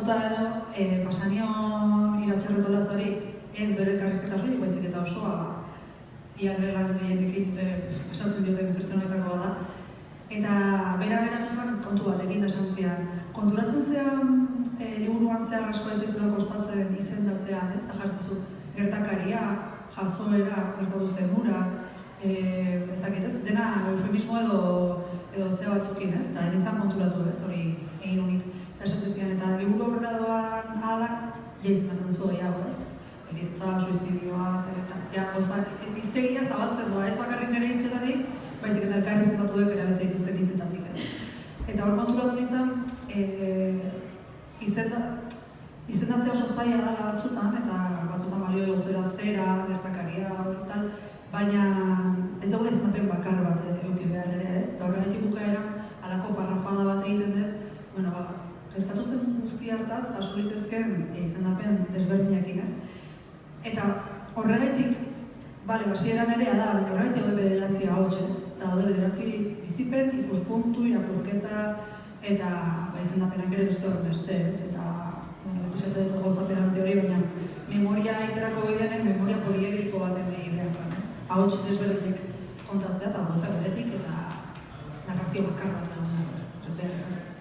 hartuta edo, pasanion iratxerretolaz hori ez bere elkarrizketa soilik baizik eta osoa ian lan gehienekin esatzen dioten pertsonetako da. Eta bera beratu zen kontu batekin da esan zian. Konturatzen zean liburuan zehar asko ez dizula kostatzen izendatzean, ez? Da jartzezu gertakaria, jazoera, gertatu zen hura, ez, dena eufemismo edo ze batzukin, ez? Eta nintzen konturatu, ez, hori egin unik. Eta esaten zian, eta liburu horrela doan ahalak, izendatzen zu gehiago, ez? Heriotza, suizidioa, iztegia zabaltzen doa, ez bakarrik nire hitzetatik, baizik eta elkarrizketatuek erabiltzen dituzten hitzetatik, ez. Eta hor konturatu nintzen, izendatzea oso zaila dela batzutan, eta batzutan balio egotera zera, gertakaria, hori baina ez dagoela izendapen bakar bat eduki behar ere, ez. Eta horregatik bukaeran halako parrafada bat egiten dut, gertatu zen guzti hartaz, jaso litezken izendapen desberdinekin, ez. Eta horregatik, basieran ere da, baina horregatik daude bederatzi ahotsez, eta daude bederatzi bizipen, ikuspuntu, irakurketa, eta izendapenak ere beste horren beste, ez. Eta, beti zerte dut gozaperante hori, baina memoria iterako bideanek memoria poliedriko baten idea zen, ez. Ahots desberdinek kontatzea eta ahotzak beretik eta narrazio bakar bat behar, ez.